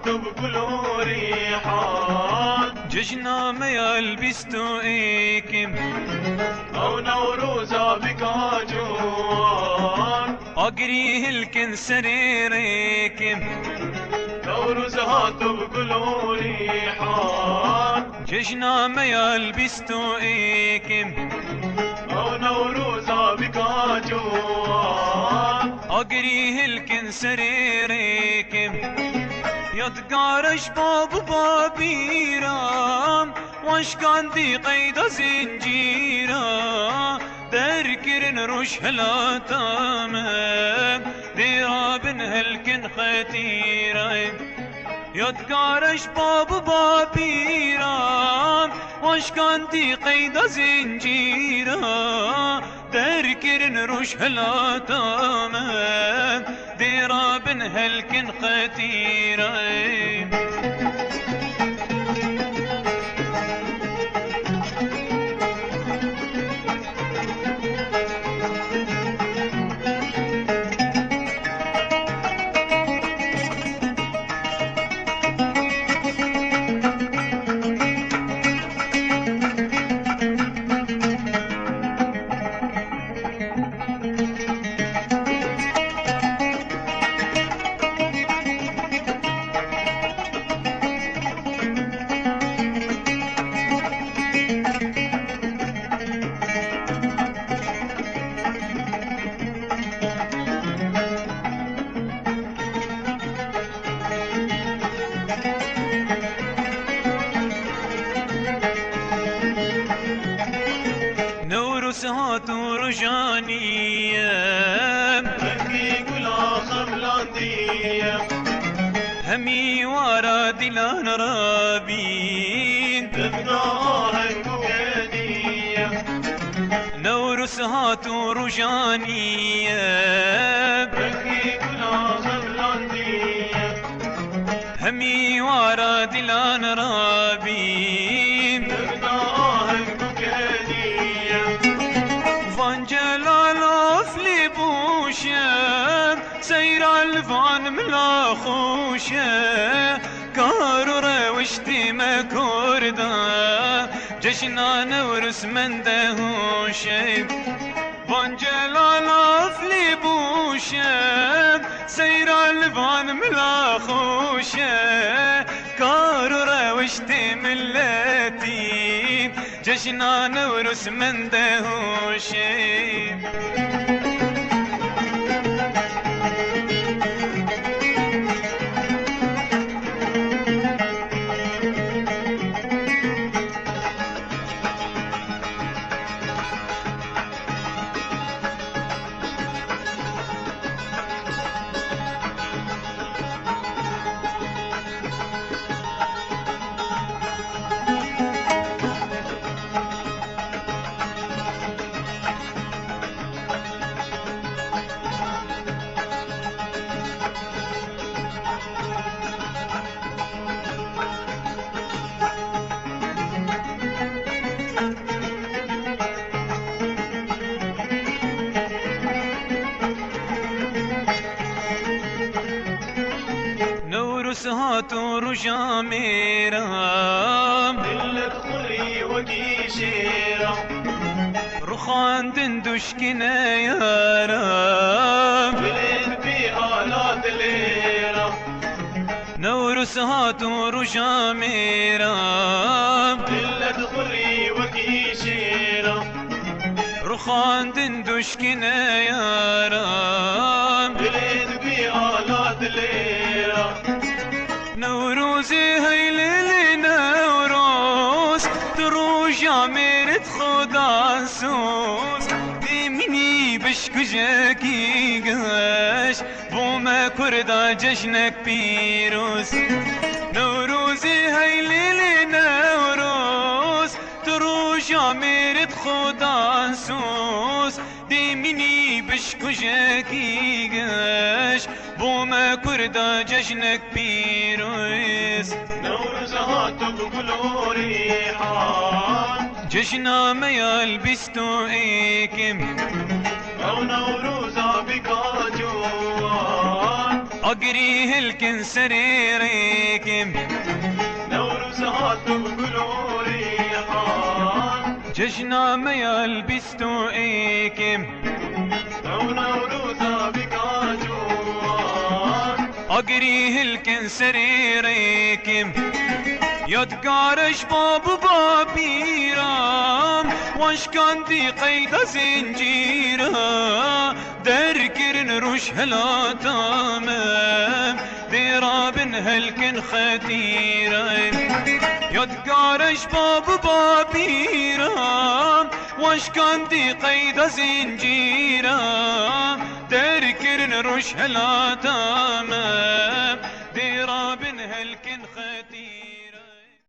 بكل ريحان جشنا ما يلبستو ايكم او نوروزا بكاجوان اقريه الكن سريريكم نوروزا بكل ريحان جشنا ما يلبستو ايكم او نوروزا بكاجوان اقريه الكن سريريكم يتقارش باب بابيرام واش كان دي قيد زنجيرا دركرن روش هلا تامم ديرابن هلكن ختيرا يتقارش باب بابيرام واش كان دي قيد زنجيرا دركرن روش هلا تامم ديرابن هلكن ختيرا سهاتو رجانية همي قلا خملاندية همي وارا دلان رابين تبنى آهنگو قدية نور سهاتو رجانية همي قلا خملاندية همي وارا دلان رابين تبنى آهنگو قدية فان جلال افلي بوشه سير الفان ملا خوشه كارو روشتي مكوردا جشنا نورس من دهوشه فان جلال افلي بوشه سير الفان ملا خوشه كارو روشتي ملتي جشنا نورس من دهوشي سهاتو رجا ميرا دلت خلي وقيشيرا رخان دندش كنا يارا بلد في آلات ليرا نور سهاتو رجا ميرا دلت خلي رخان دندش كنا يا رام دليت بآلات ليرة نوروزي هاي ليلي نوروز تروجع مرت خدا سوز ديمني بشكجاكي قاش بوما كردا جشنك بيروز نوروزي هاي ليلي نوروز تروجع مرت خدا سوز ديمني بشكجاكي قاش بوما كردا جشنك بيروز نوروز هاتو بقولوا ريحان جشنا ما يلبستو ايكم او نوروز بكاجوان اقريه الكن سريريكم نوروز هاتو بقولوا ريحان جشنا ما يلبستو ايكم او نوروز بكاجوان اقريه الكن سريريكم يدقارش باب بابيرام واش كان دي قيد زنجيرا دركرن روش هلا تمام درابن هلكن خطيرا يدقارش باب بابيرام واش كان دي قيد زنجيرا دركرن روش هلا تمام